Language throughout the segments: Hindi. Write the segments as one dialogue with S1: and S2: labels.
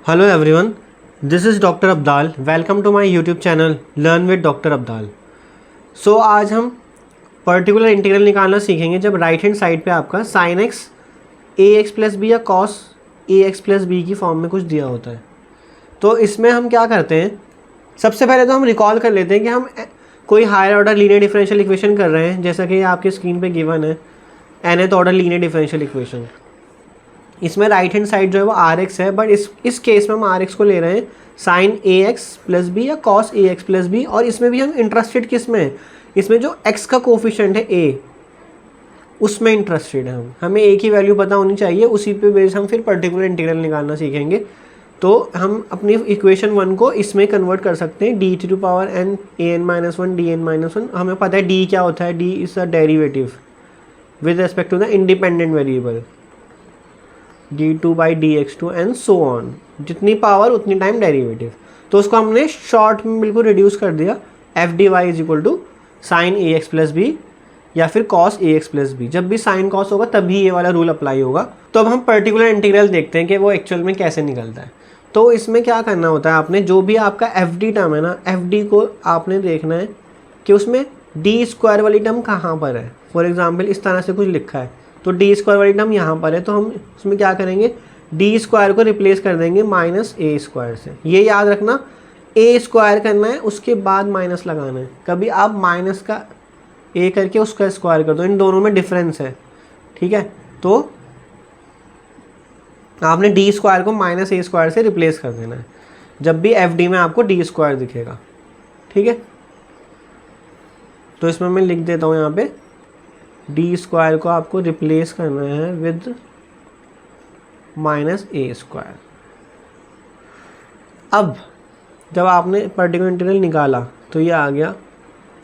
S1: Hello everyone, this is doctor Abdal. Welcome to my YouTube channel learn with doctor Abdal. So आज हम पर्टिकुलर इंटीग्रल निकालना सीखेंगे जब राइट हैंड साइड पे आपका साइन एक्स ए एक्स प्लस बी या cos A x plus B की फॉर्म में कुछ दिया होता है। तो इसमें हम क्या करते हैं, सबसे पहले तो हम रिकॉल कर लेते हैं कि हम कोई higher order linear differential equation कर रहे हैं, जैसा कि आपकी स्क्रीन पे गिवन है nth order linear differential equation. इसमें राइट हैंड साइड जो है वो आर एक्स है, बट इस केस में हम आर एक्स को ले रहे हैं sign a x plus b या cos A x plus B. और इसमें भी हम इंटरेस्टेड किस में है, इसमें जो एक्स का कोफिशिएंट है ए, उसमें इंटरेस्टेड है। हमें ए की वैल्यू पता होनी चाहिए, उसी पे बेस हम फिर पर्टिकुलर इंटीग्रल निकालना सीखेंगे। तो हम अपनी इक्वेशन 1 को इसमें कन्वर्ट कर सकते हैं d t to power n a n minus one d n minus one. हमें पता है डी क्या होता है, d is a derivative with respect to the independent variable, d2 d x two and so on, जितनी पावर उतनी टाइम डेरिवेटिव। तो उसको हमने शॉर्ट में बिल्कुल रिड्यूस कर दिया, f d y is equal to sine a x plus b या फिर कॉस ए एक्स प्लस बी। जब भी साइन कॉस होगा तभी ये वाला रूल अप्लाई होगा। तो अब हम पर्टिकुलर इंटीग्रल देखते हैं कि वो एक्चुअल में कैसे निकलता है। तो इसमें क्या करना होता है, आपने जो भी आपका एफ डी टर्म है ना, एफ डी को आपने देखना है कि उसमें डी स्क्वायर वाली टर्म कहाँ पर है। फॉर एग्जाम्पल इस तरह से कुछ लिखा है तो डी स्क्वायर वाली टर्म यहाँ पर है, तो हम उसमें क्या करेंगे, डी स्क्वायर को रिप्लेस कर देंगे माइनस ए स्क्वायर से। ये याद रखना, ए स्क्वायर करना है उसके बाद माइनस लगाना है। कभी आप माइनस का ए करके उसका स्क्वायर कर दो, इन दोनों में डिफरेंस है, ठीक है। तो आपने डी स्क्वायर को माइनस ए स्क्वायर से रिप्लेस कर देना है जब भी एफ डी में आपको डी स्क्वायर दिखेगा, ठीक है। तो इसमें मैं लिख देता हूँ यहाँ पे डी स्क्वायर को आपको रिप्लेस करना है विद माइनस ए स्क्वायर। अब जब आपने पर्टिकुलर इंटीग्रल निकाला तो ये आ गया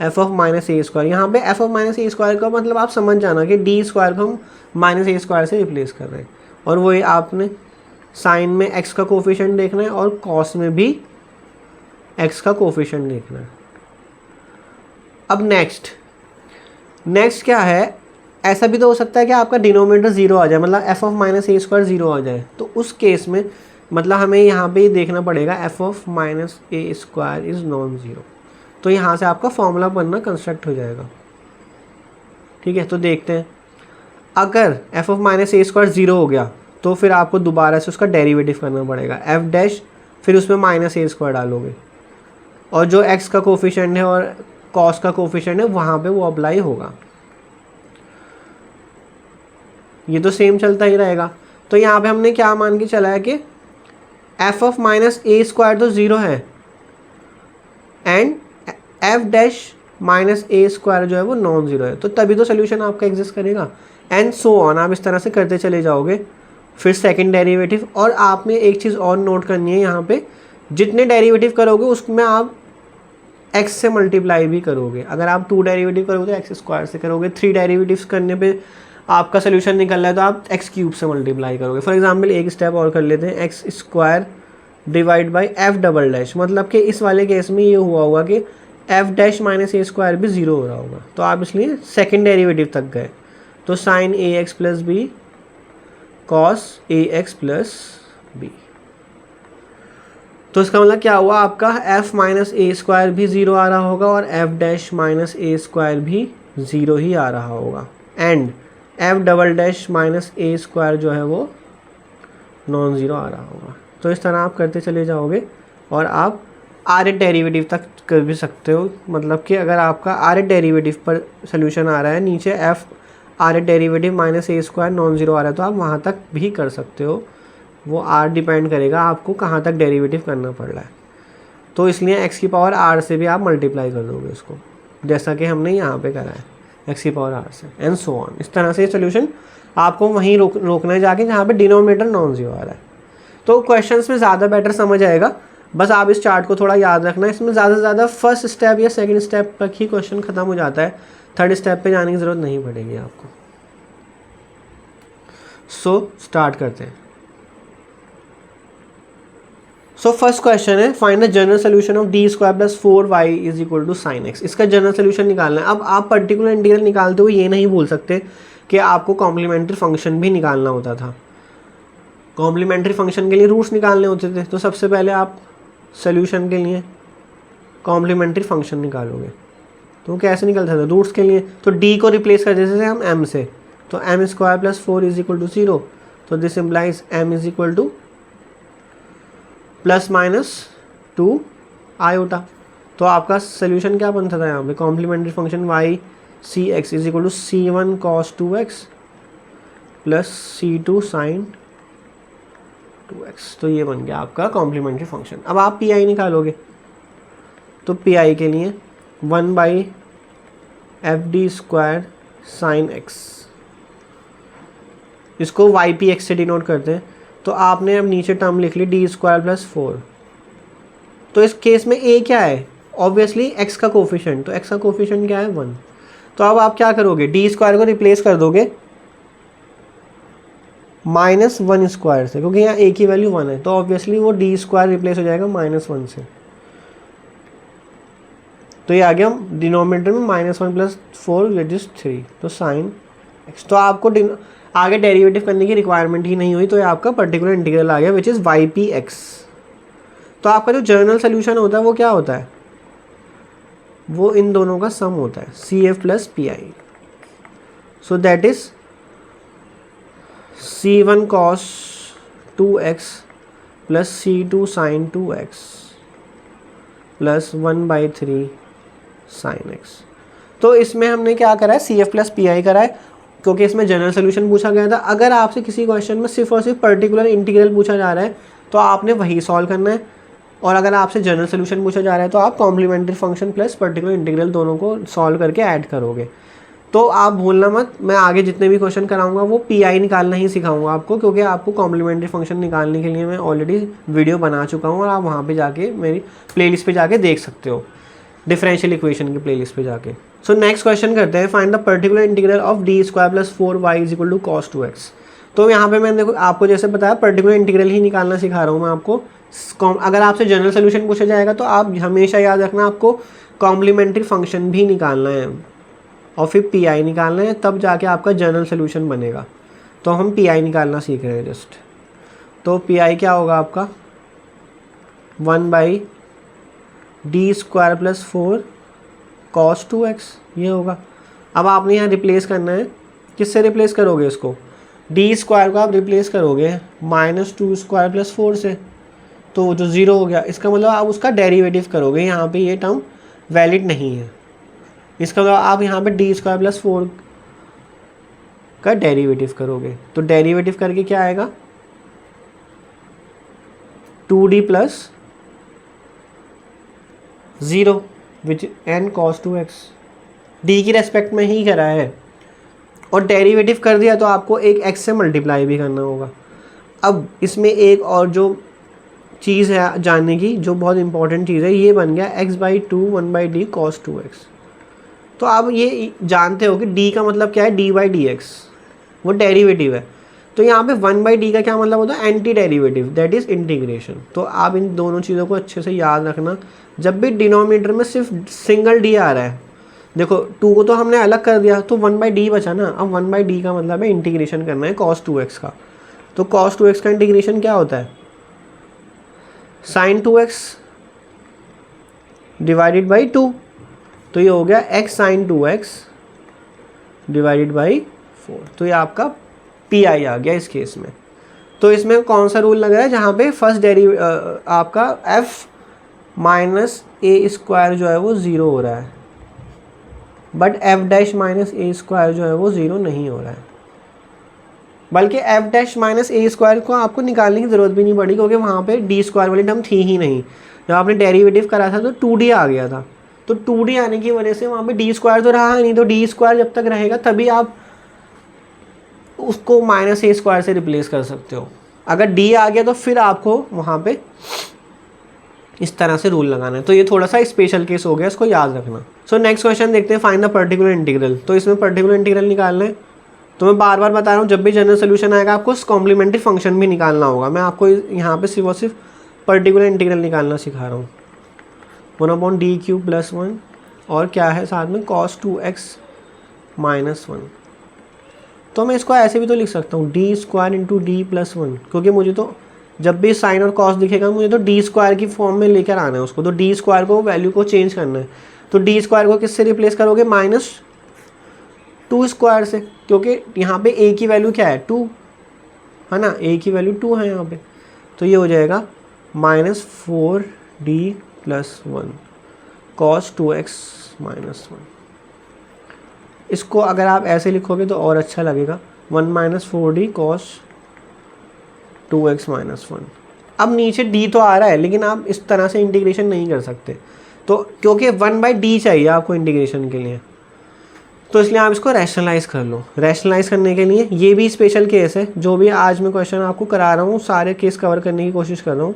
S1: F of minus A square. यहाँ पे F of minus A square का मतलब आप समझ जाना कि डी स्क्वायर को हम माइनस ए स्क्वायर से रिप्लेस कर रहे हैं। और वही आपने साइन में एक्स का कोफिशिएंट देखना है और कॉस में भी एक्स का कोफिशिएंट देखना है। अब नेक्स्ट क्या है, ऐसा भी तो हो सकता है कि आपका डिनोमिनेटर जीरो आ जाए, मतलब F of minus A square zero आ जाए। तो उस केस में मतलब हमें यहाँ पे देखना पड़ेगा F of minus A square is non zero. तो यहाँ से आपका फॉर्मूला बनना कंस्ट्रक्ट हो जाएगा, ठीक है। तो देखते हैं, अगर F of minus A square zero हो गया तो फिर आपको दोबारा से उसका डेरिवेटिव करना पड़ेगा, एफ डैश, फिर उसमें माइनस ए स्क्वायर डालोगे और जो एक्स का कोफिशिएंट है और कॉस का कोफिशिएंट है वहाँ पे वो अप्लाई होगा। ये तो सेम चलता ही रहेगा। तो यहाँ पे हमने क्या मान के चला है कि F of minus A square तो ज़ीरो है and F dash minus A square जो है वो नॉन ज़ीरो है, तो तभी तो सोल्यूशन आपका एग्जिस्ट करेगा। एंड सो ऑन, आप इस तरह से करते चले जाओगे। फिर सेकंड डेरिवेटिव, और आपने एक चीज़ और नोट करनी है यहाँ पे, जितने डेरिवेटिव करोगे उसमें आप एक्स से मल्टीप्लाई भी करोगे। अगर आप 2 डेरिवेटिव करोगे तो एक्स स्क्वायर से करोगे, 3 डेरिवेटिव्स करने पे आपका सोल्यूशन निकल रहा है तो आप एक्स क्यूब से मल्टीप्लाई करोगे। फॉर एग्जांपल एक स्टेप और कर लेते हैं, x square divide by F double dash, मतलब कि इस वाले केस में ये हुआ होगा कि F dash minus A square भी ज़ीरो हो रहा होगा, तो आप इसलिए सेकेंड डेरिवेटिव तक गए। तो sign a x plus B cos A x plus B, तो इसका मतलब क्या हुआ, आपका एफ माइनस ए स्क्वायर भी ज़ीरो आ रहा होगा और F dash minus A square भी ज़ीरो ही आ रहा होगा, and F double dash minus A square जो है वो नॉन ज़ीरो आ रहा होगा। तो इस तरह आप करते चले जाओगे और आप आर एच डेरिवेटिव तक कर भी सकते हो। मतलब कि अगर आपका आर एच डेरिवेटिव पर सोल्यूशन आ रहा है, नीचे F R H derivative minus A square non zero आ रहा है, तो आप वहाँ तक भी कर सकते हो। वो आर डिपेंड करेगा आपको कहाँ तक डेरिवेटिव करना पड़ रहा है। तो इसलिए एक्स की पावर आर से भी आप मल्टीप्लाई कर दोगे उसको, जैसा कि हमने यहाँ पे करा है एक्स की पावर आर से, एंड सो ऑन। इस तरह से सोल्यूशन आपको वहीं रोकना है जाके जहाँ पे डिनोमिनेटर नॉन ज़ीरो आ रहा है। तो क्वेश्चंस में ज़्यादा बेटर समझ आएगा, बस आप इस चार्ट को थोड़ा याद रखना। इसमें ज़्यादा से ज़्यादा फर्स्ट स्टेप या सेकंड स्टेप तक ही क्वेश्चन ख़त्म हो जाता है, थर्ड स्टेप पे जाने की ज़रूरत नहीं पड़ेगी आपको। सो स्टार्ट करते हैं। सो फर्स्ट क्वेश्चन है, find the general solution of d square plus 4y is equal to sine x. इसका जनरल सोल्यूशन निकालना है। अब आप पर्टिकुलर इंटीग्रल निकालते हुए ये नहीं भूल सकते कि आपको कॉम्प्लीमेंट्री फंक्शन भी निकालना होता था। कॉम्प्लीमेंट्री फंक्शन के लिए रूट्स निकालने होते थे, तो सबसे पहले आप सोल्यूशन के लिए कॉम्प्लीमेंट्री फंक्शन निकालोगे। तो कैसे निकलता था रूट्स के लिए, तो डी को रिप्लेस कर देते थे हम एम से, तो m square plus 4 is equal to 0, तो this implies m is equal to plus minus 2 iota. तो आपका सोल्यूशन क्या बनता था यहाँ पे, complementary function y c x is equal to c one cos 2x plus c two sine 2x। तो ये बन गया आपका कॉम्प्लीमेंट्री फंक्शन। अब आप पी आई निकालोगे, तो पी आई के लिए 1 by F D square sine x, इसको वाई पी एक्स से डिनोट करते हैं। तो आपने अब नीचे टर्म लिख ली डी स्क्वायर प्लस 4। तो इस केस में ए क्या है, ऑब्वियसली एक्स का कोफिशिएंट, तो एक्स का कोफिशिएंट क्या है 1। तो अब आप क्या करोगे, डी स्क्वायर को रिप्लेस कर दोगे -1 स्क्वायर से, क्योंकि यहाँ ए की वैल्यू 1 है, तो ऑब्वियसली वो डी स्क्वायर रिप्लेस हो जाएगा -1 से। तो ये आ गया डिनोमिनेटर में -1 प्लस 4 विच इज 3, तो साइन एक्स। तो आपको आगे डेरिवेटिव करने की रिक्वायरमेंट ही नहीं हुई, तो ये आपका पर्टिकुलर इंटीग्रल आ गया which is why p x. तो आपका जो जनरल सोल्यूशन होता है वो क्या होता है, वो इन दोनों का सम होता है, c f plus p i. So that is c one cos 2x plus c two sine 2x plus 1/3 sine x. तो इसमें हमने क्या करा है, c f plus p i करा है, क्योंकि इसमें जनरल सोल्यूशन पूछा गया था। अगर आपसे किसी क्वेश्चन में सिर्फ और सिर्फ पर्टिकुलर इंटीग्रल पूछा जा रहा है तो आपने वही सॉल्व करना है, और अगर आपसे जनरल सोल्यूशन पूछा जा रहा है तो आप complementary function plus particular integral दोनों को सॉल्व करके ऐड करोगे। तो आप भूलना मत, मैं आगे जितने भी क्वेश्चन कराऊंगा वो पी आई निकालना ही सिखाऊंगा आपको, क्योंकि आपको कॉम्प्लीमेंट्री फंक्शन निकालने के लिए मैं ऑलरेडी वीडियो बना चुका हूँ, और आप वहाँ पे जाके मेरी प्लेलिस्ट पे जाके देख सकते हो, डिफरेंशियल इक्वेशन की प्लेलिस्ट पे जाके। सो नेक्स्ट क्वेश्चन करते हैं, find the particular integral of d square plus 4y is equal to cos 2x। तो यहाँ पे मैंने देखो आपको जैसे बताया पर्टिकुलर इंटीग्रल ही निकालना सिखा रहा हूँ मैं आपको। अगर आपसे जनरल सोल्यूशन पूछा जाएगा तो आप हमेशा याद रखना आपको कॉम्प्लीमेंट्री फंक्शन भी निकालना है और फिर पी आई निकालना है, तब जाके आपका जनरल सोल्यूशन बनेगा। तो हम पी आई निकालना सीख रहे हैं जस्ट। तो पी आई क्या होगा आपका 1 by D square plus 4 cos 2x, ये होगा। अब आपने यहाँ रिप्लेस करना है, किससे रिप्लेस करोगे इसको, डी स्क्वायर को आप रिप्लेस करोगे -2 स्क्वायर प्लस 4 से, तो जो 0 हो गया, इसका मतलब आप उसका डेरिवेटिव करोगे। यहाँ पे ये टर्म वैलिड नहीं है, इसका मतलब आप यहाँ पे डी स्क्वायर प्लस 4 का डेरिवेटिव करोगे। तो डेरिवेटिव करके क्या आएगा 2d प्लस 0 विच n cos 2x, डी की रेस्पेक्ट में ही करा है, और डेरिवेटिव कर दिया तो आपको एक x से मल्टीप्लाई भी करना होगा। अब इसमें एक और जो चीज़ है जानने की, जो बहुत इंपॉर्टेंट चीज़ है, ये बन गया x/2 1/d cos 2x। तो आप ये जानते हो कि d का मतलब क्या है, d/dx, वो डेरिवेटिव है। तो यहाँ पे 1/d का क्या मतलब होता है, anti derivative, that is integration. तो आप इन दोनों चीज़ों को अच्छे से याद रखना। जब भी डिनोमिनेटर में सिर्फ सिंगल d आ रहा है, देखो 2 को तो हमने अलग कर दिया, तो 1/d बचा ना। अब 1/d का मतलब है इंटीग्रेशन करना है cos 2x का। तो cos 2x का इंटीग्रेशन क्या होता है, sin 2x डिवाइडेड बाई 2, तो ये हो गया x sin 2x divided by 4। तो ये आपका पी आई आ गया इस केस में। तो इसमें कौन सा रूल लग रहा है, जहाँ पे फर्स्ट आपका f माइनस ए स्क्वायर जो है वो 0 हो रहा है, but f dash minus A square जो है वो 0 नहीं हो रहा है। बल्कि f dash minus A square को आपको निकालने की ज़रूरत भी नहीं पड़ी, क्योंकि वहाँ पे डी स्क्वायर वाली टर्म थी ही नहीं। जब आपने डेरिवेटिव करा था तो 2d आ गया था, तो 2d आने की वजह से वहाँ पे डी स्क्वायर तो रहा नहीं। तो डी स्क्वायर जब तक रहेगा तभी आप उसको माइनस ए स्क्वायर से रिप्लेस कर सकते हो। अगर d आ गया तो फिर आपको वहाँ पे इस तरह से रूल लगाना है। तो ये थोड़ा सा स्पेशल केस हो गया, इसको याद रखना। सो नेक्स्ट क्वेश्चन देखते हैं, फाइंड द पर्टिकुलर इंटीग्रल। तो इसमें पर्टिकुलर इंटीग्रल निकालना है, तो मैं बार बार बता रहा हूँ, जब भी जनरल सोल्यूशन आएगा आपको कॉम्प्लीमेंट्री फंक्शन भी निकालना होगा। मैं आपको यहाँ पे सिर्फ और सिर्फ पर्टिकुलर इंटीग्रल निकालना सिखा रहा हूँ। 1/d³ + 1 और क्या है साथ में cos 2x - 1। तो मैं इसको ऐसे भी तो लिख सकता हूँ D square into D plus one, क्योंकि मुझे तो जब भी साइन और कॉस दिखेगा मुझे तो डी स्क्वायर की फॉर्म में लेकर आना है उसको, तो डी स्क्वायर को वैल्यू को चेंज करना है। तो डी स्क्वायर को किससे रिप्लेस करोगे, माइनस टू स्क्वायर से, क्योंकि यहाँ पे ए की वैल्यू क्या है, टू है ना, ए की वैल्यू टू है यहाँ पे। तो ये हो जाएगा minus four D plus one cos two X minus one. इसको अगर आप ऐसे लिखोगे तो और अच्छा लगेगा, one minus four D cos two X minus one. अब नीचे डी तो आ रहा है लेकिन आप इस तरह से इंटीग्रेशन नहीं कर सकते, तो क्योंकि वन बाई डी चाहिए आपको इंटीग्रेशन के लिए, तो इसलिए आप इसको रैशनलाइज कर लो। रैशनलाइज करने के लिए ये भी स्पेशल केस है, जो भी आज मैं क्वेश्चन आपको करा रहा हूँ सारे केस कवर करने की कोशिश कर रहा हूँ।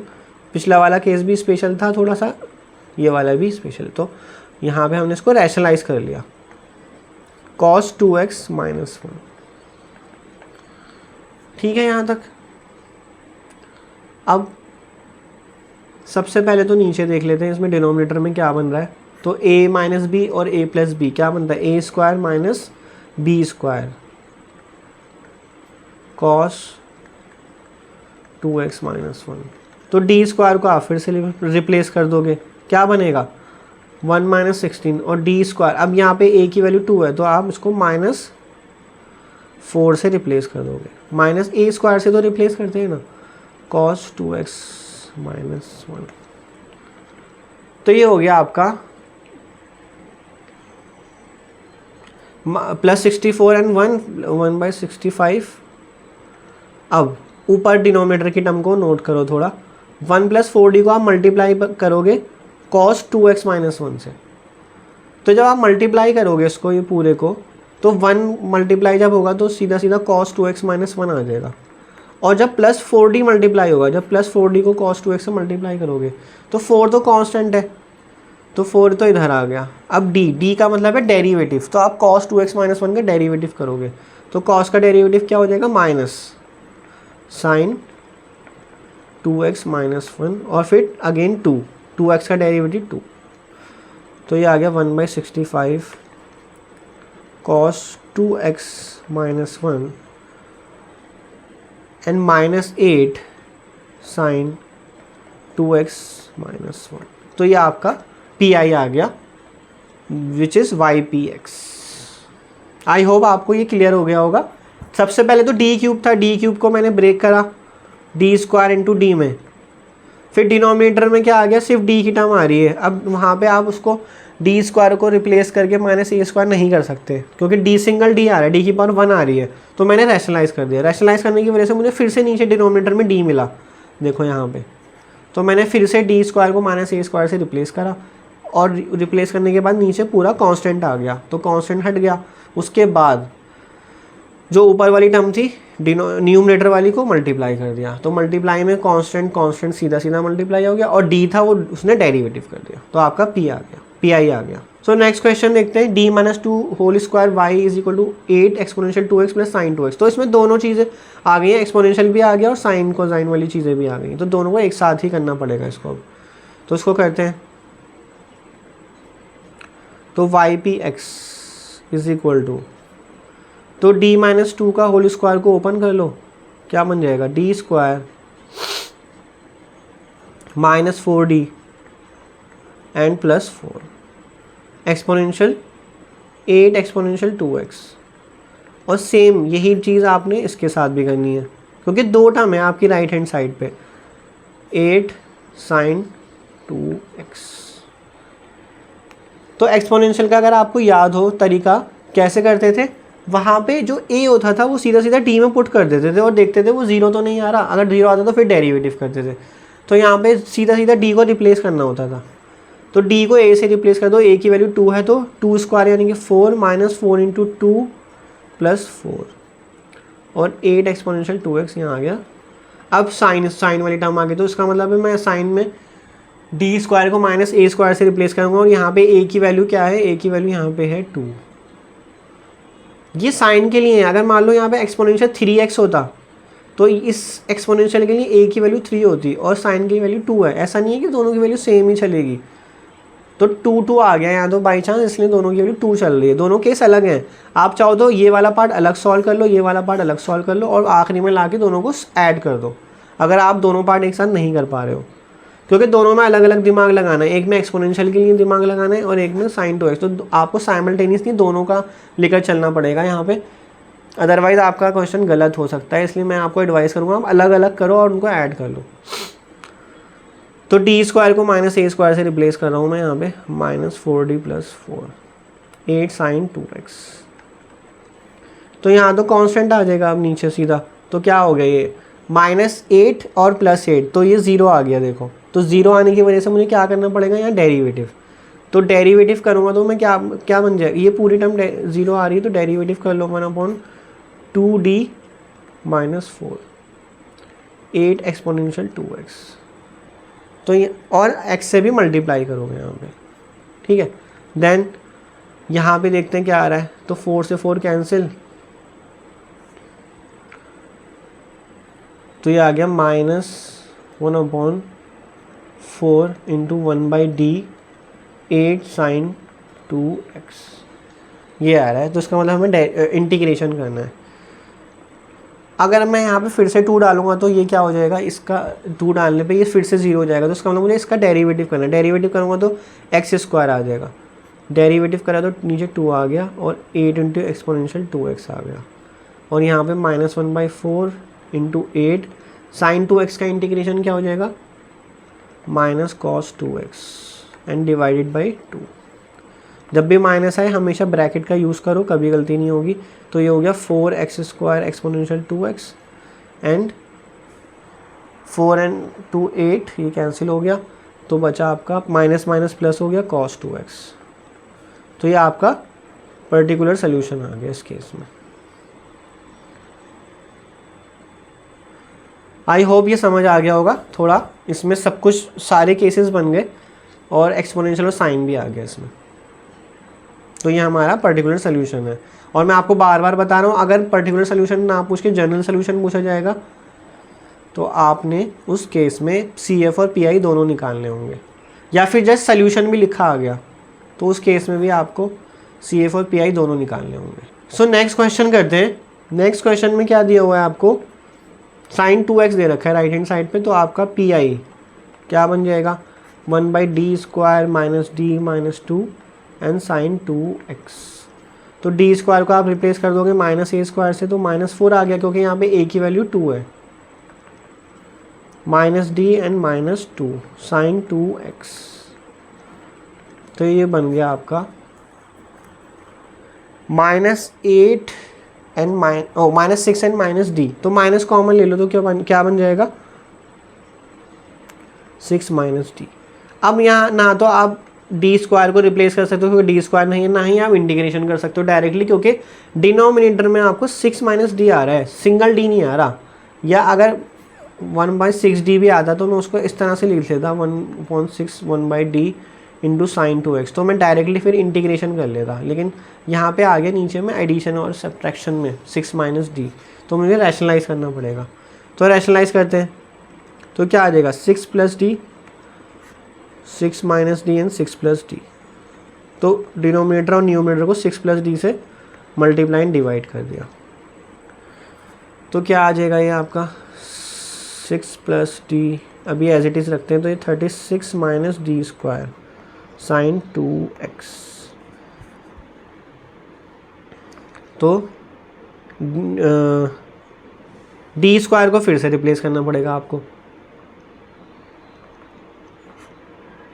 S1: पिछला वाला केस भी स्पेशल था थोड़ा सा, ये वाला भी स्पेशल, तो यहाँ पे हमने इसको रैशनलाइज कर लिया, cos two X minus one. ठीक है यहाँ तक। अब सबसे पहले तो नीचे देख लेते हैं इसमें डिनोमिनेटर में क्या बन रहा है। तो a माइनस बी और a प्लस बी क्या बनता है, A square minus B square cos two X minus one. तो डी स्क्वायर को आप फिर से रिप्लेस कर दोगे, क्या बनेगा, वन माइनस सिक्सटीन, और डी स्क्वायर, अब यहाँ पे a की वैल्यू टू है तो आप इसको माइनस फोर से रिप्लेस कर दोगे, माइनस ए स्क्वायर से तो रिप्लेस करते हैं ना, cos two X minus one. तो ये हो गया आपका प्लस 64 एंड वन बाई 65। अब ऊपर डिनोमिनेटर की टर्म को नोट करो थोड़ा, वन प्लस फोर डी को आप मल्टीप्लाई करोगे cos two X minus one से। तो जब आप मल्टीप्लाई करोगे इसको ये पूरे को, तो वन मल्टीप्लाई जब होगा तो सीधा सीधा cos two X minus one आ जाएगा। और जब प्लस फोर डी मल्टीप्लाई होगा, जब प्लस फोर डी को कॉस टू एक्स से मल्टीप्लाई करोगे तो फोर तो कांस्टेंट है, तो फोर तो इधर आ गया। अब डी का मतलब है डेरिवेटिव, तो आप cos two X minus one का डेरिवेटिव करोगे, तो कॉस का डेरिवेटिव क्या हो जाएगा, minus sign to X minus one, और फिर अगेन टू एक्स का डेरिवेटिव टू, तो ये आ गया one by 65 cos two X minus one and minus 8 sign to X minus one. तो ये आपका पी आई आ गया, which is why p x. I hope आपको ये क्लियर हो गया होगा। सबसे पहले तो डी क्यूब था, डी क्यूब को मैंने ब्रेक करा डी स्क्वायर इंटू डी में, फिर डिनोमिनेटर में क्या आ गया, सिर्फ डी की टर्म आ रही है। अब वहाँ पे आप उसको डी स्क्वायर को रिप्लेस करके माइनस ए स्क्वायर नहीं कर सकते, क्योंकि डी सिंगल डी आ रहा है, डी की पावर वन आ रही है, तो मैंने रैशनलाइज कर दिया। रैशनलाइज करने की वजह से मुझे फिर से नीचे डिनोमिनेटर में डी मिला, देखो यहाँ पे, तो मैंने फिर से डी स्क्वायर को माइनस ए स्क्वायर से रिप्लेस करा, और रिप्लेस करने के बाद नीचे पूरा कांस्टेंट आ गया, तो कांस्टेंट हट गया। उसके बाद जो ऊपर वाली टर्म थी न्यूमरेटर वाली को मल्टीप्लाई कर दिया, तो मल्टीप्लाई में कांस्टेंट सीधा सीधा मल्टीप्लाई हो गया, और डी था वो उसने डेरिवेटिव कर दिया, तो आपका पी आ गया, पी आई आ गया। सो नेक्स्ट क्वेश्चन देखते हैं, d minus two whole square y is equal to 8 exponential 2x plus sine 2x। तो इसमें दोनों चीज़ें आ गई हैं, एक्सपोनेंशियल भी आ गया और साइन कोसाइन वाली चीज़ें भी आ गई, तो दोनों को एक साथ ही करना पड़ेगा इसको। अब तो इसको करते हैं, तो y p x is equal to, तो डी माइनस टू का होल स्क्वायर को ओपन कर लो, क्या बन जाएगा, d square minus four d and plus four exponential 8 exponential 2x। और सेम यही चीज़ आपने इसके साथ भी करनी है, क्योंकि दो टर्म है आपकी राइट हैंड साइड पे, 8 साइन 2x। तो एक्सपोनेंशियल का अगर आपको याद हो तरीका कैसे करते थे, वहाँ पे जो a होता था वो सीधा सीधा डी में पुट कर देते थे और देखते थे वो जीरो तो नहीं आ रहा, अगर जीरो आता तो फिर डेरिवेटिव करते थे। तो यहाँ पे सीधा सीधा डी को रिप्लेस करना होता था, तो डी को a से रिप्लेस कर दो, a की वैल्यू 2 है तो 2 स्क्वायर यानी कि 4 माइनस 4 इंटू 2 प्लस 4, और 8 एक्सपोनेंशियल 2x यहाँ आ गया। अब साइन वाली टर्म आ गई, तो इसका मतलब है मैं साइन में डी स्क्वायर को माइनस ए स्क्वायर से रिप्लेस करूँगा, और यहाँ पे a की वैल्यू क्या है, a की वैल्यू यहाँ पे है 2। ये साइन के लिए है, अगर मान लो यहाँ पे एक्सपोनेंशियल 3x होता तो इस एक्सपोनेंशियल के लिए a की वैल्यू 3 होती और साइन की वैल्यू 2 है। ऐसा नहीं है कि दोनों की वैल्यू सेम ही चलेगी, तो 2 आ गया यहाँ तो बाई चांस, इसलिए दोनों की वैल्यू 2 चल रही है। दोनों केस अलग हैं, आप चाहो तो ये वाला पार्ट अलग सॉल्व कर लो, ये वाला पार्ट अलग सॉल्व कर लो और आखिरी में ला के दोनों को ऐड कर दो, अगर आप दोनों पार्ट एक साथ नहीं कर पा रहे हो, क्योंकि दोनों में अलग अलग दिमाग लगाना है। एक में एक्सपोनेंशियल के लिए दिमाग लगाना है और एक में साइन 2x, तो आपको साइमल्टेनियसली दोनों का लेकर चलना पड़ेगा यहाँ पे, अदरवाइज आपका क्वेश्चन गलत हो सकता है। इसलिए मैं आपको एडवाइस करूँगा आप अलग अलग करो और उनको ऐड कर लो। तो d² को -a² से रिप्लेस कर रहा हूँ मैं यहाँ पे, -4d + 4 8 sin 2x। तो यहाँ तो कांस्टेंट आ जाएगा अब नीचे सीधा, तो क्या हो गया ये -8 और +8, तो ये 0 आ गया देखो। तो 0 आने की वजह से मुझे क्या करना पड़ेगा यहाँ डेरिवेटिव, तो डेरिवेटिव करूँगा तो मैं क्या बन जाएगा, ये पूरी टर्म 0 आ रही है तो डेरिवेटिव कर लो 1/2d - 4 8 एक्सपोनेंशियल 2x। तो ये और x से भी मल्टीप्लाई करोगे यहाँ पे, ठीक है। देन यहाँ पे देखते हैं क्या आ रहा है, तो 4 से 4 कैंसिल, तो ये आ गया -1/4 × 1/d 8 sin 2x, ये आ रहा है। तो इसका मतलब हमें इंटीग्रेशन करना है। अगर मैं यहाँ पे फिर से 2 डालूंगा तो ये क्या हो जाएगा, इसका 2 डालने पे ये फिर से 0 हो जाएगा, तो इसका मतलब मुझे इसका डेरिवेटिव करना है। डेरिवेटिव करूँगा तो x² आ जाएगा, डेरिवेटिव करा तो नीचे 2 आ गया और 8 × एक्सपोनेंशियल 2x आ गया, और यहाँ पे -1/4 × 8 sin 2x का इंटीग्रेशन क्या हो जाएगा -cos 2x and divided by 2। जब भी माइनस आए हमेशा ब्रैकेट का यूज़ करो, कभी गलती नहीं होगी। तो ये हो गया 4x² exponential 2x and 4 and 2 8, ये कैंसिल हो गया, तो बचा आपका माइनस माइनस प्लस हो गया cos 2x। तो ये आपका पर्टिकुलर सोल्यूशन आ गया इस केस में। आई होप ये समझ आ गया होगा थोड़ा, इसमें सब कुछ सारे केसेस बन गए और एक्सपोनेंशियल और साइन भी आ गया इसमें। तो ये हमारा पर्टिकुलर सोल्यूशन है। और मैं आपको बार बार बता रहा हूँ, अगर पर्टिकुलर सोल्यूशन ना पूछ के जनरल सोल्यूशन पूछा जाएगा तो आपने उस केस में CF और PI दोनों निकालने होंगे, या फिर जस्ट सोल्यूशन भी लिखा आ गया तो उस केस में भी आपको CF और PI दोनों निकालने होंगे। सो नेक्स्ट क्वेश्चन करते हैं। नेक्स्ट क्वेश्चन में क्या दिया हुआ है आपको, sin 2x दे रखा है राइट हैंड साइड पे, तो आपका PI क्या बन जाएगा 1/d² - d - 2 and sin 2x। तो d² को आप रिप्लेस कर दोगे -a² से, तो -4 आ गया क्योंकि यहाँ पे a की वैल्यू 2 है, -d एंड -2 sin 2x। तो ये बन गया आपका -8 एंड -6 एंड -d, तो माइनस कॉमन ले लो तो क्या बन जाएगा 6 - d। अब यहाँ ना तो आप d² को रिप्लेस कर सकते हो क्योंकि d² नहीं है, ना ही आप इंटीग्रेशन कर सकते हो डायरेक्टली क्योंकि डिनोमिनेटर में आपको 6 - d आ रहा है, सिंगल d नहीं आ रहा। या अगर 1/6d भी आता तो मैं उसको इस तरह से लिख लेता 1/6 1/d × sin 2x, तो मैं डायरेक्टली फिर इंटीग्रेशन कर लेता। लेकिन यहाँ पे आ गया नीचे में एडिशन और सब्ट्रैक्शन में 6 - d, तो मुझे रैशनलाइज करना पड़ेगा। तो रैशनलाइज करते हैं तो क्या आ जाएगा 6 + d 6 - d एंड 6 + d। तो डिनोमिनेटर और न्यूमरेटर को 6 + d से मल्टीप्लाई एंड डिवाइड कर दिया, तो क्या आ जाएगा ये आपका 6 + d, अभी एज इट इज़ रखते हैं, तो ये 36 - d² sin 2x। तो d² को फिर से रिप्लेस करना पड़ेगा आपको।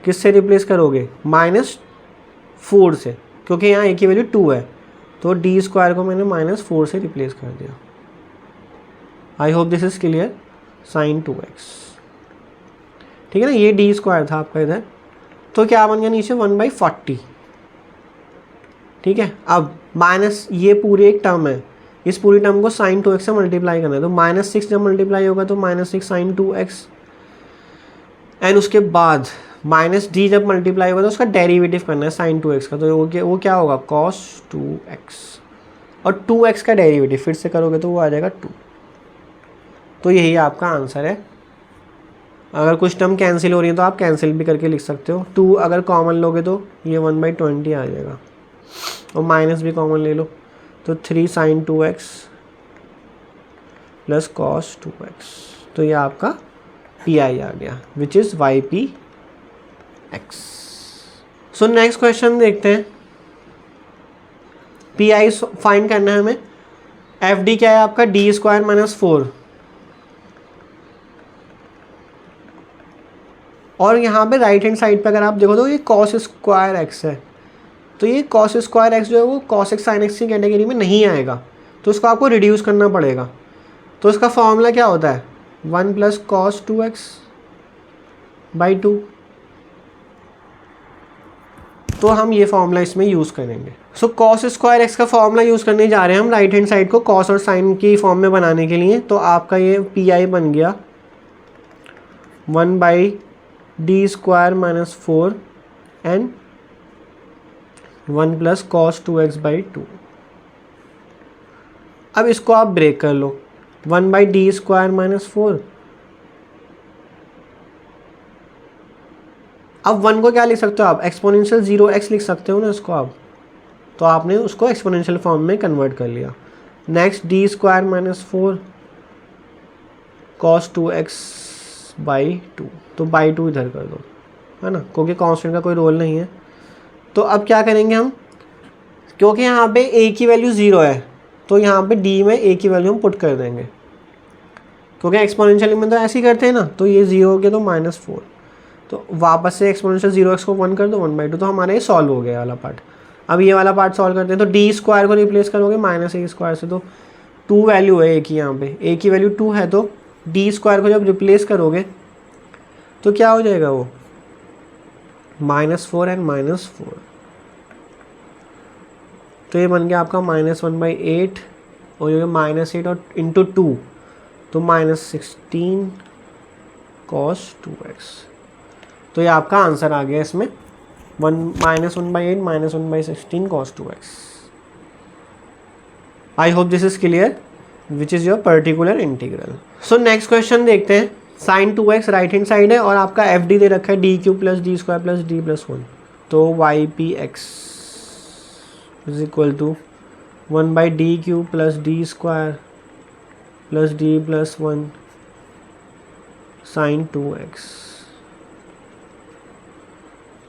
S1: किससे रिप्लेस करोगे -4 से, क्योंकि यहाँ a की वैल्यू 2 है, तो d² को मैंने -4 से रिप्लेस कर दिया। I hope this is clear. sin 2x, ठीक है ना, ये d² था आपका इधर, तो क्या बन गया नीचे 1/40। ठीक है, अब माइनस ये पूरी एक टर्म है, इस पूरी टर्म को sin 2x से मल्टीप्लाई करना है, तो -6 जब मल्टीप्लाई होगा तो -6 sin 2x, एंड उसके बाद -d जब मल्टीप्लाई होगा तो उसका डेरिवेटिव करना है sin 2x का, तो वो क्या होगा cos 2x, और 2x का डेरिवेटिव फिर से करोगे तो वो आ जाएगा 2। तो यही आपका आंसर है अगर कुछ टर्म कैंसिल हो रही है तो आप कैंसिल भी करके लिख सकते हो। 2 अगर कॉमन लोगे तो ये 1/20 आ जाएगा, और माइनस भी कॉमन ले लो तो 3 sin 2x plus cos 2x। तो ये आपका पी आई आ गया which is YP x। So next question देखते हैं। पी आई फाइंड करना है हमें। एफ डी क्या है आपका, डी स्क्वायर माइनस 4, और यहाँ पे राइट हैंड साइड पे अगर आप देखो तो ये कॉस स्क्वायर एक्स है, तो ये कॉस स्क्वायर एक्स जो है वो कॉस एक्स साइन एक्स की कैटेगरी में नहीं आएगा, तो उसको आपको रिड्यूस करना पड़ेगा। तो इसका फॉर्मूला क्या होता है, 1 प्लस कॉस 2x बाई 2। तो हम ये फॉर्मूला इसमें यूज़ करेंगे। सो कॉस स्क्वायर एक्स का फॉर्मूला यूज़ करने जा रहे हैं हम राइट हैंड साइड को कॉस और साइन की फॉर्म में बनाने के लिए। तो आपका ये पी आई बन गया 1/d square minus 4 and 1 plus cos 2x by 2। अब इसको आप ब्रेक कर लो, 1/d स्क्वायर माइनस 4। अब 1 को क्या लिख सकते हो आप, एक्सपोनेंशियल 0x लिख सकते हो ना इसको आप, तो आपने उसको एक्सपोनेंशियल फॉर्म में कन्वर्ट कर लिया। Next d square minus 4 cos 2x by 2, तो बाई 2 इधर कर दो, है ना, क्योंकि कांस्टेंट का कोई रोल नहीं है। तो अब क्या करेंगे हम, क्योंकि यहाँ पे a की वैल्यू 0 है तो यहाँ पे d में a की वैल्यू हम पुट कर देंगे, क्योंकि एक्सपोनेंशियल में तो ऐसे ही करते हैं ना। तो ये 0 हो गया तो -4, तो वापस से एक्सपोनेंशियल 0x को 1 कर दो 1/2, तो हमारा ये सॉल्व हो गया वाला पार्ट। अब ये वाला पार्ट सॉल्व करते हैं, तो डी स्क्वायर को रिप्लेस करोगे -a स्क्वायर से, तो 2 वैल्यू है a की, यहाँ पे a की वैल्यू 2 है, तो डी स्क्वायर को जब रिप्लेस करोगे तो क्या हो जाएगा वो, -4 एंड -4। तो ये बन गया आपका -1/8, और ये -8 और इंटू 2 तो -16 cos 2x। तो ये आपका आंसर आ गया इसमें, -1/8 -1/16 cos 2x। I hope this is clear, which is your particular integral. So next question देखते हैं। sin 2x right hand side है और आपका एफ डी दे रखा है d³ plus d square plus d plus 1। तो YPX is equal to 1/d³ plus d square plus d plus 1 sin 2x।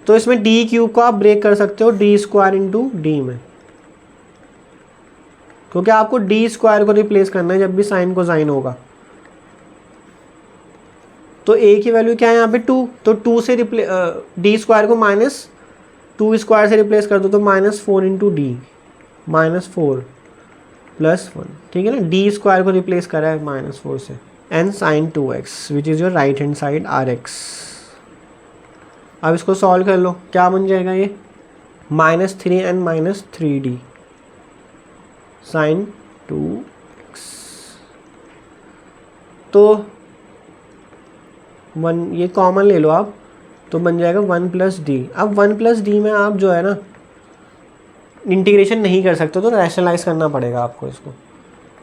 S1: तो इसमें d³ को आप ब्रेक कर सकते हो d स्क्वायर इंटू डी में, क्योंकि आपको d स्क्वायर को रिप्लेस करना है जब भी साइन को साइन होगा। तो a की वैल्यू क्या है यहाँ पे 2, तो 2 से d स्क्वायर को -2 स्क्वायर से रिप्लेस कर दो, तो -4 इंटू डी, -4 प्लस 1, ठीक है ना, d स्क्वायर को रिप्लेस करा है -4 से, and sin 2x which is your right hand side RX। अब इसको सॉल्व कर लो, क्या बन जाएगा ये, -3 एंड -3d sin 2x। तो 1 ये कॉमन ले लो आप, तो बन जाएगा 1 प्लस डी। अब 1 प्लस डी में आप जो है ना इंटीग्रेशन नहीं कर सकते, तो रैशनलाइज करना पड़ेगा आपको इसको।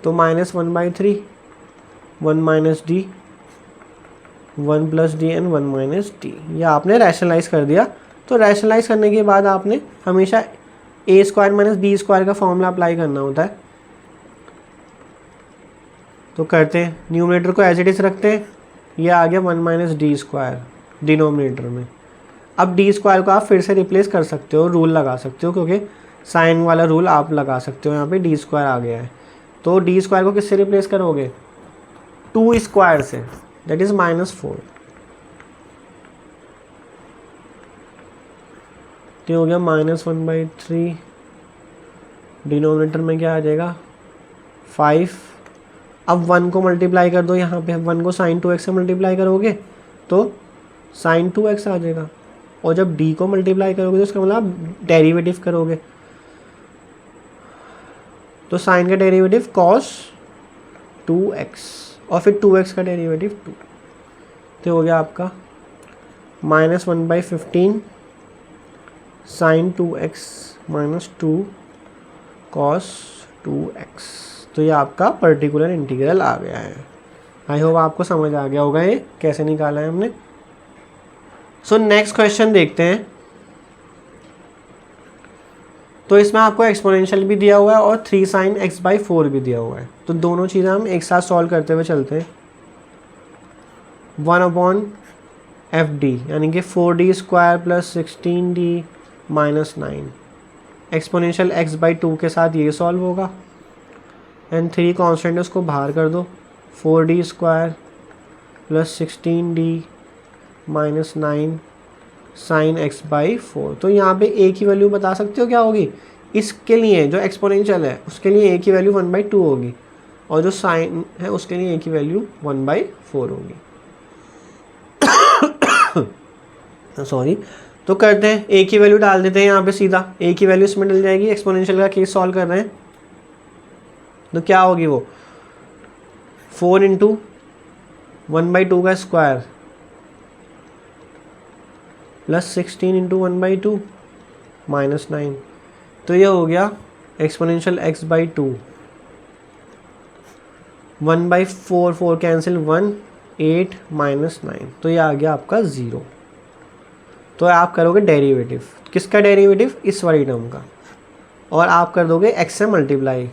S1: तो -1/3 1 minus D 1 plus D and 1 minus D, ये आपने रैशनलाइज कर दिया। तो रैशनलाइज करने के बाद आपने हमेशा a square minus B square का फॉर्मूला अप्लाई करना होता है। तो करते हैं, न्यूमरेटर को एज इट इज़ रखते हैं, ये आ गया 1 माइनस डी स्क्वायर डिनोमिनेटर में। अब डी स्क्वायर को आप फिर से रिप्लेस कर सकते हो, रूल लगा सकते हो, क्योंकि साइन वाला रूल आप लगा सकते हो, यहाँ पे डी स्क्वायर आ गया है। तो डी स्क्वायर को किससे रिप्लेस करोगे, 2 स्क्वायर से, दैट इज़ -4। तो हो गया -1/3, डिनोमिनेटर में क्या आ जाएगा 5। अब 1 को मल्टीप्लाई कर दो, यहाँ पे 1 को sin 2x से मल्टीप्लाई करोगे तो sin 2x आ जाएगा, और जब d को मल्टीप्लाई करोगे तो इसका मतलब डेरिवेटिव करोगे, तो sin का डेरिवेटिव cos 2x और फिर 2x का डेरिवेटिव 2। तो हो गया आपका -1/15 sin 2x minus 2 cos 2x। तो ये आपका पर्टिकुलर इंटीग्रल आ गया है। आई होप आपको समझ आ गया होगा ये कैसे निकाला है हमने। सो नेक्स्ट क्वेश्चन देखते हैं। तो इसमें आपको एक्सपोनेंशियल भी दिया हुआ है और 3 sin x/4 भी दिया हुआ है। तो दोनों चीज़ें हम एक साथ सॉल्व करते हुए चलते हैं। 1/fd यानी कि 4d² + 16d - 9 एक्सपोनेंशियल x/2 के साथ ये सॉल्व होगा। एंड 3 कॉन्स्टेंट है उसको बाहर कर दो। 4d² + 16d - 9 sin x/4। तो यहाँ पे a की वैल्यू बता सकते हो क्या होगी? इसके लिए जो एक्सपोनेंशियल है उसके लिए a की वैल्यू 1/2 होगी और जो साइन है उसके लिए a की वैल्यू 1/4 होगी। सॉरी। तो करते हैं, a की वैल्यू डाल देते हैं यहाँ पे सीधा। a की वैल्यू इसमें डल जाएगी, एक्सपोनेंशियल का केस सॉल्व कर रहे हैं। तो क्या होगी वो? 4 × 1/2 का स्क्वायर + 16 × 1/2 - 9। तो ये हो गया एक्सपोनेंशियल x/2। 1/4 4 कैंसिल 1 8 - 9। तो ये आ गया आपका 0। तो आप करोगे डेरिवेटिव, किसका डेरिवेटिव? इस वाली टर्म का, और आप कर दोगे x से मल्टीप्लाई।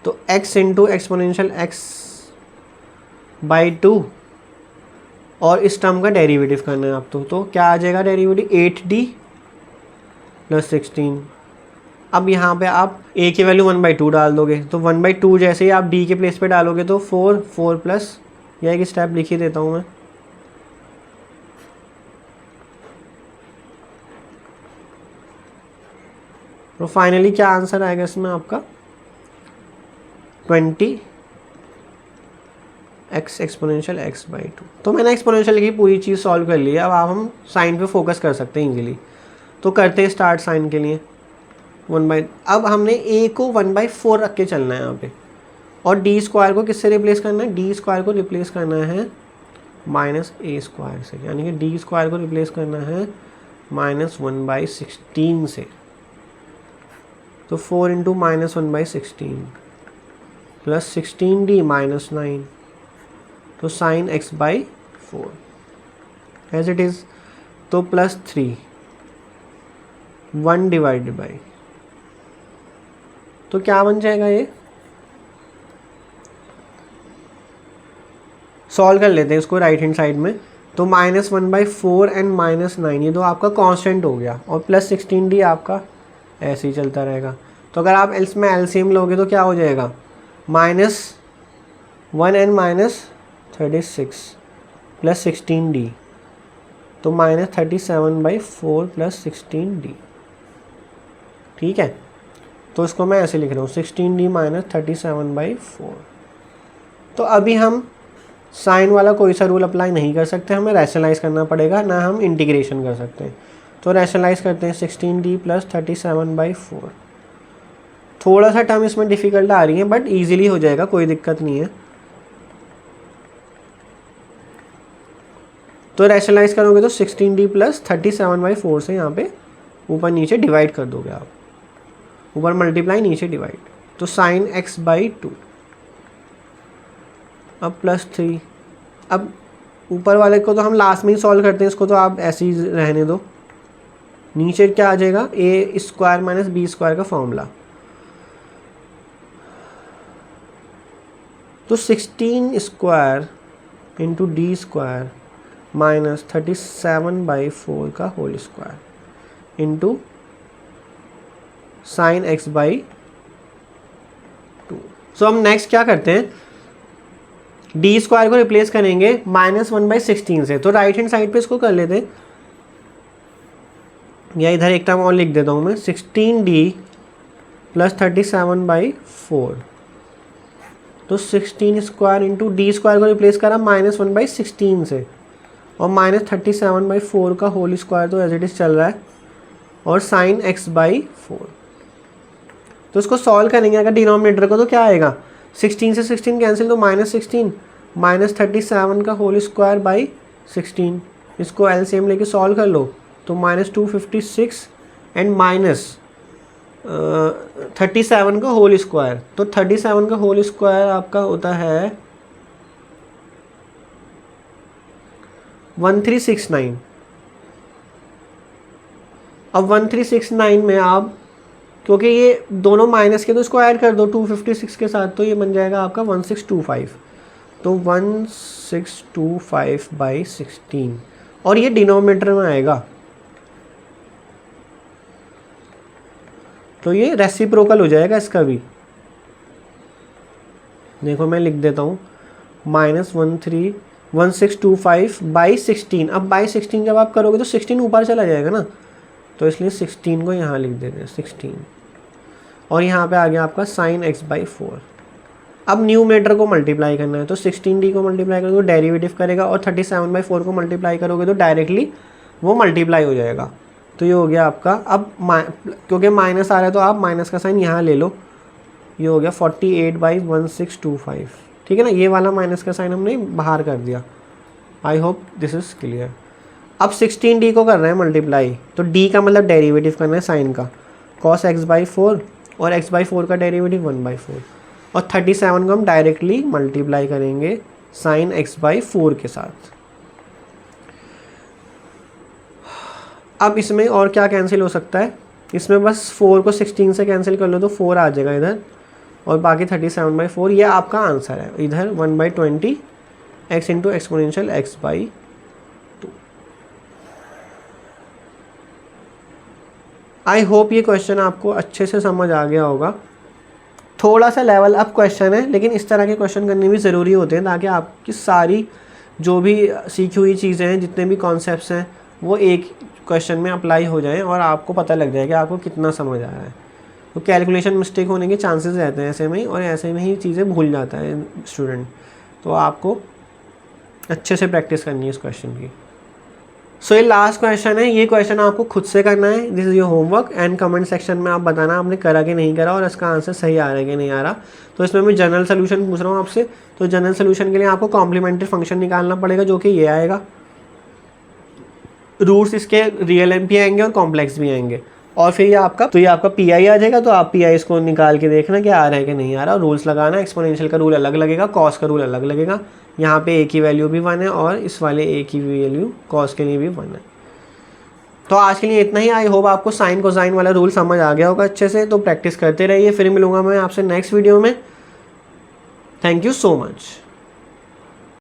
S1: तो x × एक्सपोनेंशियल x/2 और इस टर्म का डेरिवेटिव करना है आपको। तो क्या आ जाएगा डेरिवेटिव? 8d + 16। अब यहाँ पे आप a की वैल्यू 1/2 डाल दोगे। तो 1/2 जैसे ही आप d के प्लेस पे डालोगे तो 4 4 प्लस, यह एक स्टेप लिख ही देता हूँ मैं। तो फाइनली क्या आंसर आएगा इसमें आपका? 20x exponential x/2। तो मैंने एक्सपोनेंशियल की पूरी चीज़ सॉल्व कर ली है। अब हम साइन पे फोकस कर सकते हैं इजीली। तो करते हैं स्टार्ट साइन के लिए। अब हमने a को 1/4 रख के चलना है यहाँ पे, और d² को किससे रिप्लेस करना है? d² को रिप्लेस करना है -a² से, यानी कि d² को रिप्लेस करना है -1/16 से। तो 4 × -1/16 + 16d - 9। तो sin x/4 as it is. तो +3 1/, तो क्या बन जाएगा ये? सॉल्व कर लेते हैं इसको राइट हैंड साइड में। तो -1/4 एंड -9 ये दो आपका कांस्टेंट हो गया, और +16d आपका ऐसे ही चलता रहेगा। तो अगर आप इसमें एलसीएम लोगे तो क्या हो जाएगा? -1 एंड -36 + 16d, तो -37/4 + 16d। ठीक है, तो इसको मैं ऐसे लिख रहा हूँ 16d - 37/4। तो अभी हम साइन वाला कोई सा रूल अप्लाई नहीं कर सकते, हमें रैशनलाइज करना पड़ेगा, ना हम इंटीग्रेशन कर सकते हैं। तो रैशनलाइज करते हैं 16d + 37/4। थोड़ा सा टर्म इसमें डिफ़िकल्ट आ रही है, बट ईजिली हो जाएगा, कोई दिक्कत नहीं है। तो रैशनलाइज करोगे तो 16d + 37/4 से यहाँ पे ऊपर नीचे डिवाइड कर दोगे आप, ऊपर मल्टीप्लाई नीचे डिवाइड। तो sin x/2। अब +3। अब ऊपर वाले को तो हम लास्ट में ही सॉल्व करते हैं, इसको तो आप ऐसे ही रहने दो। नीचे क्या आ जाएगा? a² - b² का फॉर्मूला। तो 16² × d² - 37/4 का whole square into sin x/2। So हम नेक्स्ट क्या करते हैं? d² को रिप्लेस करेंगे -1/16 से। तो राइट हैंड साइड पे इसको कर लेते हैं, या इधर एक टर्म और लिख देता हूँ मैं, 16d + 37/4। तो 16² × d² को रिप्लेस करा -1/16 से, और -37/4 का होल स्क्वायर तो एज इट इज़ चल रहा है, और sin x/4। तो इसको सॉल्व करेंगे अगर डिनोमिनेटर को, तो क्या आएगा? 16 से 16 कैंसिल, तो -16 -37 का होल स्क्वायर बाई 16। इसको एलसीएम लेके सॉल्व कर लो, तो -256 एंड -37 का होल स्क्वायर। तो 37 का होल स्क्वायर आपका होता है 1369। अब 1369 में आप, क्योंकि ये दोनों माइनस के तो इसको ऐड कर दो 256 के साथ, तो ये बन जाएगा आपका 1625। तो 1625/16 और ये डिनोमिनेटर में आएगा, तो ये रेसिप्रोकल हो जाएगा इसका भी। देखो मैं लिख देता हूँ -1625/16। अब बाई 16 जब आप करोगे तो 16 ऊपर चला जाएगा ना, तो इसलिए 16 को यहाँ लिख देते हैं 16। और यहाँ पे आ गया आपका sin x/4। अब न्यूमरेटर को मल्टीप्लाई करना है, तो 16d को मल्टीप्लाई करोगे तो डेरिवेटिव करेगा, और 37/4 को मल्टीप्लाई करोगे तो डायरेक्टली वो मल्टीप्लाई हो जाएगा। तो ये हो गया आपका। अब क्योंकि माइनस आ रहा है तो आप माइनस का साइन यहाँ ले लो, ये हो गया 48/1625। ठीक है ना, ये वाला माइनस का साइन हमने बाहर कर दिया। I hope this is clear. अब 16d को कर रहे हैं मल्टीप्लाई, तो d का मतलब डेरिवेटिव करना है साइन का, cos x/4, और x/4 का डेरिवेटिव 1/4, और 37 को हम डायरेक्टली मल्टीप्लाई करेंगे sin x/4 के साथ। अब इसमें और क्या कैंसिल हो सकता है, इसमें बस 4 को 16 से कैंसिल कर लो तो 4 आ जाएगा इधर, और बाकी 37/4। ये आपका आंसर है। इधर 1/20 x into exponential x/2। I hope ये क्वेश्चन आपको अच्छे से समझ आ गया होगा। थोड़ा सा लेवल अप क्वेश्चन है, लेकिन इस तरह के क्वेश्चन करने भी ज़रूरी होते हैं ताकि आपकी सारी जो भी सीखी हुई चीज़ें हैं, जितने भी कॉन्सेप्ट्स हैं, वो एक क्वेश्चन में अप्लाई हो जाए और आपको पता लग जाए कि आपको कितना समझ आया है। तो कैलकुलेशन मिस्टेक होने के चांसेस रहते हैं ऐसे में ही, और ऐसे में ही चीज़ें भूल जाता है स्टूडेंट। तो आपको अच्छे से प्रैक्टिस करनी है इस क्वेश्चन की। सो ये लास्ट क्वेश्चन है, ये क्वेश्चन आपको खुद से करना है। This is your homework, and comment section में आप बताना आपने करा कि नहीं करा और इसका आंसर सही आ रहा है कि नहीं आ रहा। तो इसमें मैं जनरल सोल्यूशन पूछ रहा हूँ आपसे, तो जनरल सोल्यूशन के लिए आपको कॉम्प्लीमेंट्री फंक्शन निकालना पड़ेगा, जो कि ये आएगा। रूट्स इसके रियल एम भी आएंगे और कॉम्प्लेक्स भी आएंगे, और फिर ये आपका पी आई आ जाएगा। तो आप पी आई इसको निकाल के देखना कि आ रहा है कि नहीं आ रहा, रूल्स लगाना। एक्सपोनेंशियल का रूल अलग लगेगा, कॉस का रूल अलग लगेगा। यहाँ पे ए की वैल्यू भी 1 है, और इस वाले ए की वैल्यू कॉस के लिए भी 1 है। तो आज के लिए इतना ही। आई होप आपको साइन कोसाइन वाला रूल समझ आ गया होगा अच्छे से। तो प्रैक्टिस करते रहिए। फिर मिलूंगा मैं आपसे नेक्स्ट वीडियो में। Thank you so much.